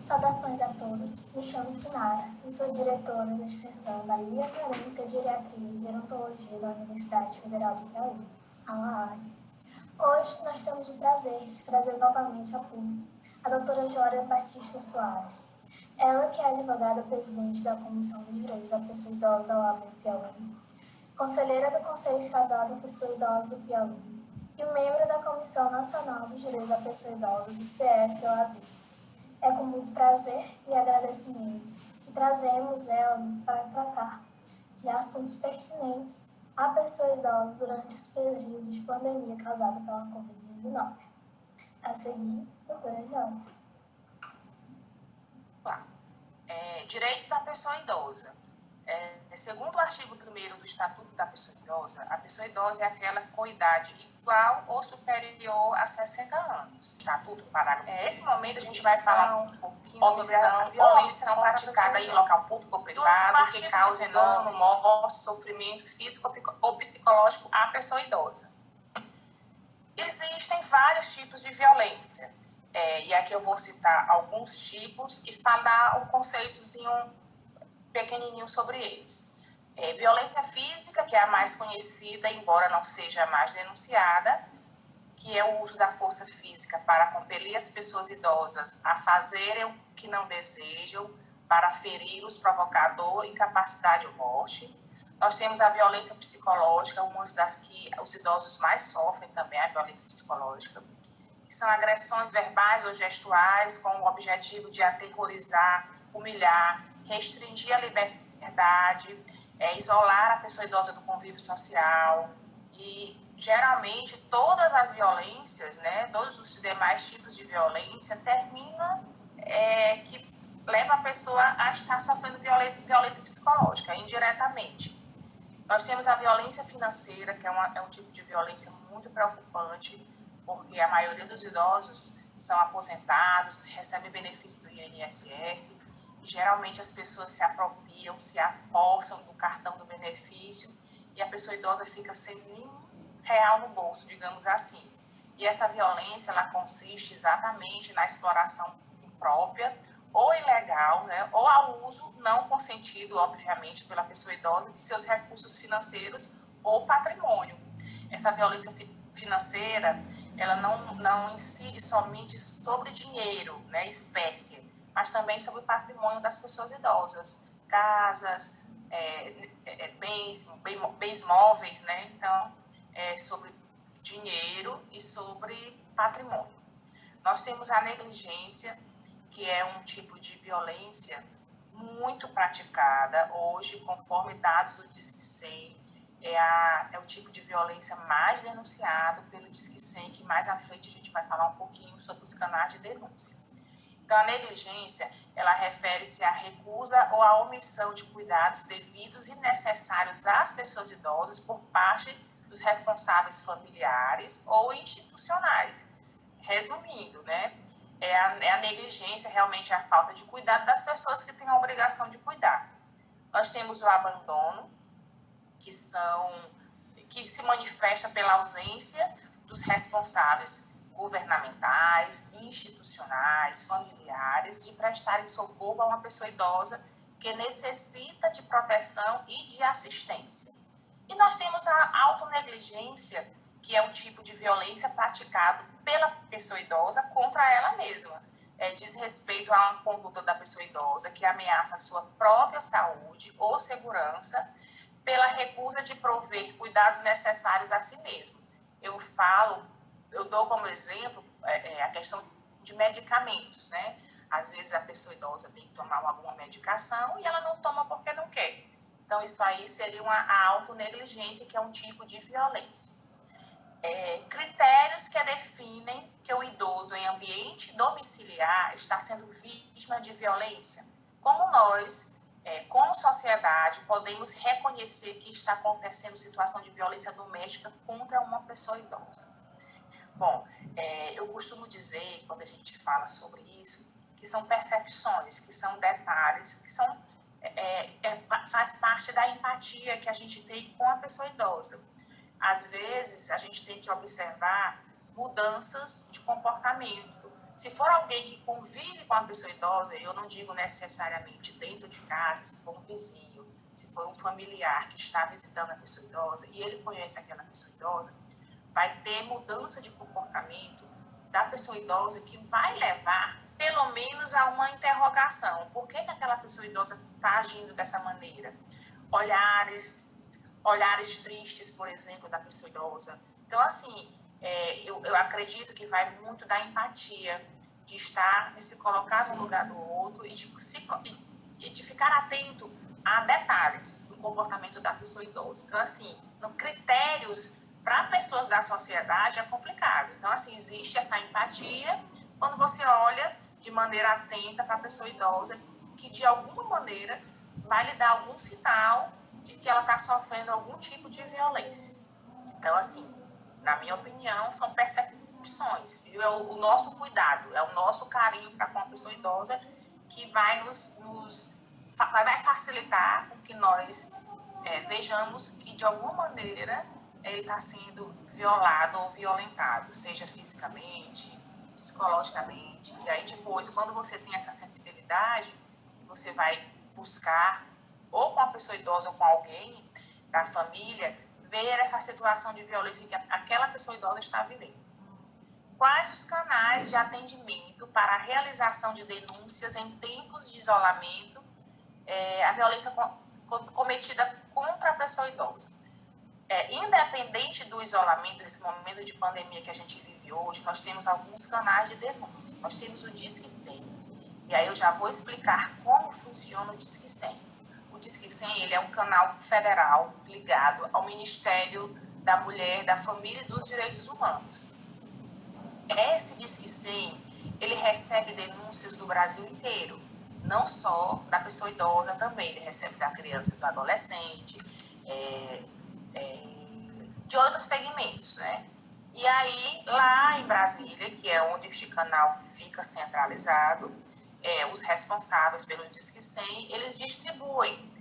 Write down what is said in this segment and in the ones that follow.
Saudações a todos, me chamo Tinara e sou diretora da extensão da Liga Acadêmica de Geriatria e Gerontologia da Universidade Federal do Piauí, a UAAG. Hoje nós temos o prazer de trazer novamente ao público a doutora Jória Batista Soares, ela que é advogada presidente da Comissão de Direitos da Pessoa Idosa da UAB do Piauí, conselheira do Conselho Estadual da Pessoa Idosa do Piauí e membro da Comissão Nacional dos Direitos da Pessoa Idosa do CF-OAB. É com muito prazer e agradecimento que trazemos ela para tratar de assuntos pertinentes à pessoa idosa durante esse período de pandemia causada pela Covid-19. A seguir, doutora Jória. Direitos da pessoa idosa. Segundo o artigo 1º do Estatuto da Pessoa Idosa, a pessoa idosa é aquela com idade igual ou superior a 60 anos. Estatuto, parágrafo. Nesse momento a gente vai falar um pouquinho sobre a violência praticada em local público ou privado que cause dano, morte, sofrimento físico ou psicológico à pessoa idosa. Existem vários tipos de violência. E aqui eu vou citar alguns tipos e falar um conceitozinho pequenininho sobre eles. Violência física, que é a mais conhecida, embora não seja a mais denunciada, que é o uso da força física para compelir as pessoas idosas a fazerem o que não desejam, para feri-los, provocar dor, incapacidade ou morte. Nós temos a violência psicológica, uma das que os idosos mais sofrem também, a violência psicológica, que são agressões verbais ou gestuais com o objetivo de aterrorizar, humilhar, restringir a liberdade, isolar a pessoa idosa do convívio social e, geralmente, todas as violências, todos os demais tipos de violência terminam que leva a pessoa a estar sofrendo violência psicológica, indiretamente. Nós temos a violência financeira, que é um tipo de violência muito preocupante, porque a maioria dos idosos são aposentados, recebem benefício do INSS, e geralmente as pessoas se apropriam, se apossam do cartão do benefício, e a pessoa idosa fica sem nenhum real no bolso, digamos assim. E essa violência, ela consiste exatamente na exploração imprópria ou ilegal, ou ao uso não consentido, obviamente, pela pessoa idosa de seus recursos financeiros ou patrimônio. Essa violência financeira, ela não incide somente sobre dinheiro, espécie, mas também sobre o patrimônio das pessoas idosas, casas, bens móveis, Então, sobre dinheiro e sobre patrimônio. Nós temos a negligência, que é um tipo de violência muito praticada hoje, conforme dados do Disque 100, é o tipo de violência mais denunciado pelo Disque 100, que mais à frente a gente vai falar um pouquinho sobre os canais de denúncia. Então, a negligência, ela refere-se à recusa ou à omissão de cuidados devidos e necessários às pessoas idosas por parte dos responsáveis familiares ou institucionais. Resumindo, a negligência realmente é a falta de cuidado das pessoas que têm a obrigação de cuidar. Nós temos o abandono, que se manifesta pela ausência dos responsáveis governamentais, institucionais, familiares, de prestarem socorro a uma pessoa idosa que necessita de proteção e de assistência. E nós temos a autonegligência, que é um tipo de violência praticado pela pessoa idosa contra ela mesma. Diz respeito a uma conduta da pessoa idosa que ameaça a sua própria saúde ou segurança pela recusa de prover cuidados necessários a si mesmo. Eu dou como exemplo a questão de medicamentos, Às vezes a pessoa idosa tem que tomar alguma medicação e ela não toma porque não quer. Então, isso aí seria a autonegligência, que é um tipo de violência. Critérios que definem que o idoso em ambiente domiciliar está sendo vítima de violência. Como nós, como sociedade, podemos reconhecer que está acontecendo situação de violência doméstica contra uma pessoa idosa? Bom, eu costumo dizer, quando a gente fala sobre isso, que são percepções, que são detalhes, que faz parte da empatia que a gente tem com a pessoa idosa. Às vezes, a gente tem que observar mudanças de comportamento, Se for alguém que convive com a pessoa idosa, eu não digo necessariamente dentro de casa, se for um vizinho, se for um familiar que está visitando a pessoa idosa e ele conhece aquela pessoa idosa, vai ter mudança de comportamento da pessoa idosa que vai levar, pelo menos, a uma interrogação. Por que aquela pessoa idosa está agindo dessa maneira? Olhares tristes, por exemplo, da pessoa idosa. Então, assim, eu acredito que vai muito da empatia, de se colocar no lugar do outro e de ficar atento a detalhes do comportamento da pessoa idosa. Então, assim, no critérios para pessoas da sociedade é complicado. Então, assim, existe essa empatia quando você olha de maneira atenta para a pessoa idosa, que de alguma maneira vai lhe dar algum sinal de que ela está sofrendo algum tipo de violência. Então, assim, na minha opinião, são percepções. É o nosso cuidado, é o nosso carinho para com a pessoa idosa que vai vai facilitar com que nós vejamos que, de alguma maneira, ele está sendo violado ou violentado, seja fisicamente, psicologicamente. E aí, depois, quando você tem essa sensibilidade, você vai buscar, ou com a pessoa idosa ou com alguém da família, ver essa situação de violência que aquela pessoa idosa está vivendo. Quais os canais de atendimento para a realização de denúncias em tempos de isolamento, a violência cometida contra a pessoa idosa? Independente do isolamento, desse momento de pandemia que a gente vive hoje, nós temos alguns canais de denúncia. Nós temos o Disque 100. E aí eu já vou explicar como funciona o Disque 100. O Disque 100, ele é um canal federal ligado ao Ministério da Mulher, da Família e dos Direitos Humanos. Esse Disque 100, ele recebe denúncias do Brasil inteiro, não só da pessoa idosa também, ele recebe da criança e do adolescente, de outros segmentos, né? E aí, lá em Brasília, que é onde este canal fica centralizado, os responsáveis pelo Disque 100, eles distribuem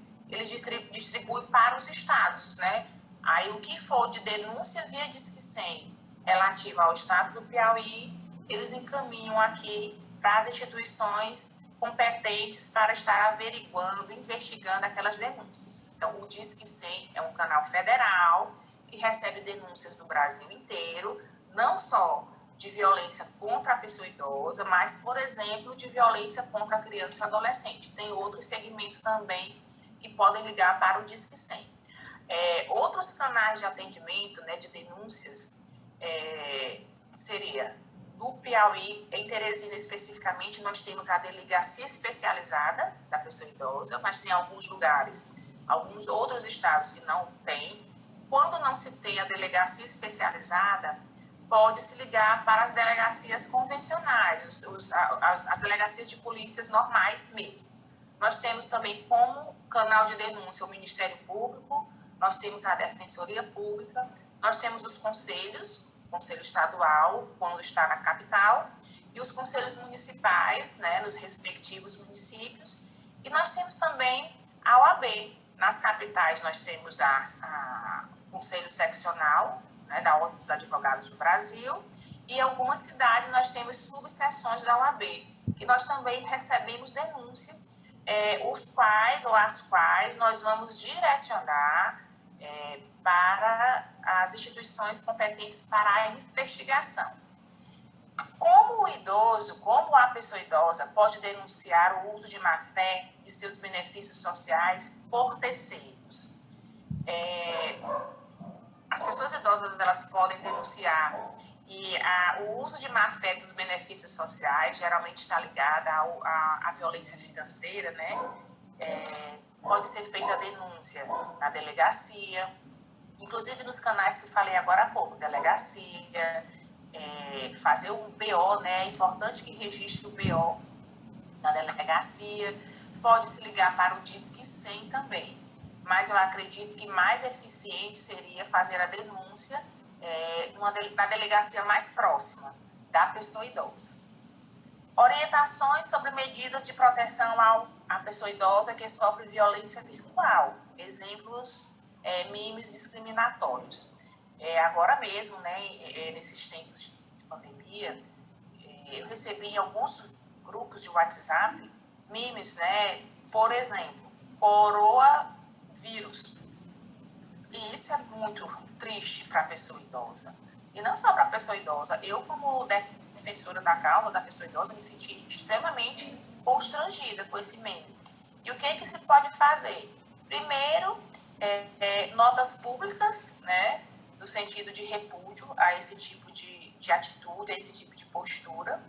para os estados, né? Aí, o que for de denúncia via Disque 100 relativa ao estado do Piauí, eles encaminham aqui para as instituições competentes para estar averiguando, investigando aquelas denúncias. Então, o Disque 100 é um canal federal que recebe denúncias do Brasil inteiro, não só de violência contra a pessoa idosa, mas, por exemplo, de violência contra a criança e adolescente. Tem outros segmentos também que podem ligar para o Disque 100. Outros canais de atendimento, né, de denúncias, seria no Piauí, em Teresina especificamente, nós temos a delegacia especializada da pessoa idosa, mas tem alguns lugares, alguns outros estados que não têm. Quando não se tem a delegacia especializada, pode-se ligar para as delegacias convencionais, as delegacias de polícias normais mesmo. Nós temos também como canal de denúncia o Ministério Público, nós temos a Defensoria Pública, nós temos os conselhos, o Conselho Estadual, quando está na capital, e os conselhos municipais, né, nos respectivos municípios, e nós temos também a OAB. Nas capitais nós temos o Conselho Seccional, né, da Ordem dos Advogados do Brasil, e em algumas cidades nós temos subseções da OAB, que nós também recebemos denúncia, as quais nós vamos direcionar para as instituições competentes para a investigação. Como o idoso, como a pessoa idosa pode denunciar o uso de má-fé de seus benefícios sociais por terceiros? As pessoas idosas, elas podem denunciar e o uso de má-fé dos benefícios sociais geralmente está ligado à violência financeira, né? Pode ser feita a denúncia na delegacia, inclusive nos canais que falei agora há pouco, delegacia, fazer um BO, né? É importante que registre o BO na delegacia, pode se ligar para o Disque 100 também, mas eu acredito que mais eficiente seria fazer a denúncia na delegacia mais próxima da pessoa idosa. Orientações sobre medidas de proteção à pessoa idosa que sofre violência virtual. Exemplos, memes discriminatórios. Agora mesmo, né, nesses tempos de pandemia, eu recebi em alguns grupos de WhatsApp memes, né? Por exemplo, coronavírus. E isso é muito triste para a pessoa idosa. E não só para a pessoa idosa. Eu, como defensora da causa da pessoa idosa, me senti extremamente constrangida com esse meme. E o que se pode fazer? Primeiro, notas públicas, né, no sentido de repúdio a esse tipo de atitude, a esse tipo de postura.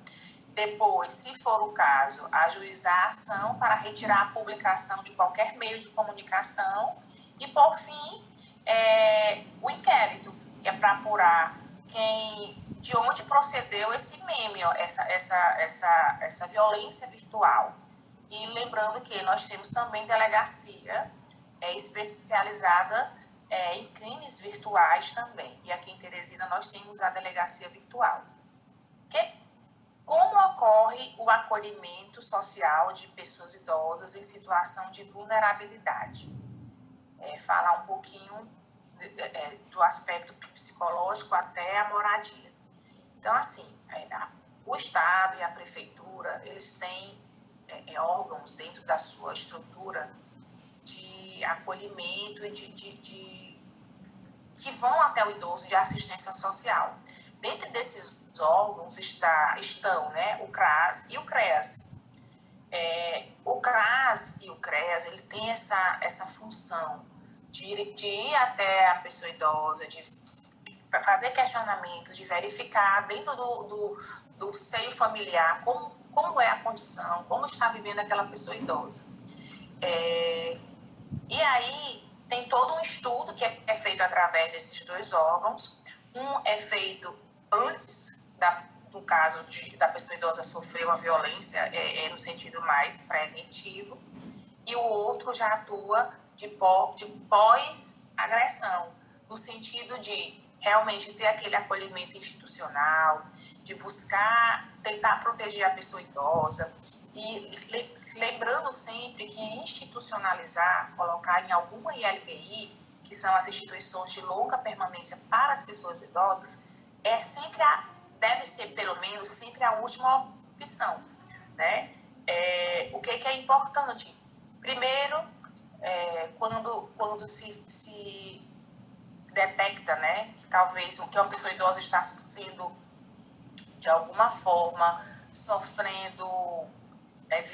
Depois, se for o caso, ajuizar a ação para retirar a publicação de qualquer meio de comunicação. E, por fim, o inquérito, que é para apurar de onde procedeu esse meme, ó, essa violência virtual. E lembrando que nós temos também delegacia especializada em crimes virtuais também. E aqui em Teresina nós temos a delegacia virtual. Como ocorre o acolhimento social de pessoas idosas em situação de vulnerabilidade? Falar um pouquinho do aspecto psicológico até a moradia. Então, assim, o Estado e a Prefeitura, eles têm órgãos dentro da sua estrutura de acolhimento e que vão até o idoso de assistência social. Dentro desses órgãos estão, né, o CRAS e o CREAS. O CRAS e o CREAS, ele tem essa função de ir até a pessoa idosa, de fazer questionamentos, de verificar dentro do seio familiar como é a condição, como está vivendo aquela pessoa idosa. E aí tem todo um estudo que é feito através desses dois órgãos. Um é feito antes do caso da pessoa idosa sofrer uma violência, no sentido mais preventivo, e o outro já atua de pós-agressão, no sentido de realmente ter aquele acolhimento institucional, de buscar, tentar proteger a pessoa idosa, e lembrando sempre que institucionalizar, colocar em alguma ILPI, que são as instituições de longa permanência para as pessoas idosas, deve ser pelo menos sempre a última opção, né? O que é importante? Primeiro, quando se detecta, né, que talvez que uma pessoa idosa está sendo, de alguma forma, sofrendo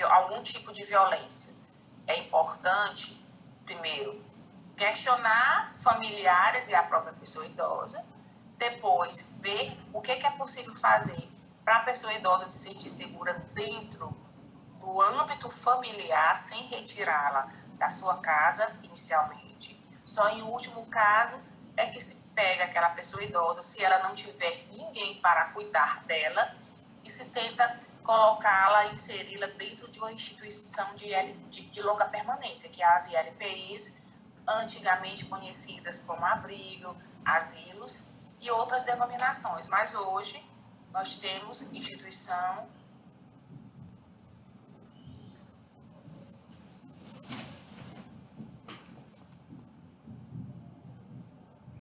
algum tipo de violência, é importante, primeiro, questionar familiares e a própria pessoa idosa, depois ver o que é possível fazer para a pessoa idosa se sentir segura dentro do âmbito familiar, sem retirá-la da sua casa inicialmente. Só em último caso é que se pega aquela pessoa idosa, se ela não tiver ninguém para cuidar dela, e se tenta colocá-la, inseri-la dentro de uma instituição de longa permanência, que é as ILPIs, antigamente conhecidas como abrigo, asilos e outras denominações. Mas hoje nós temos instituição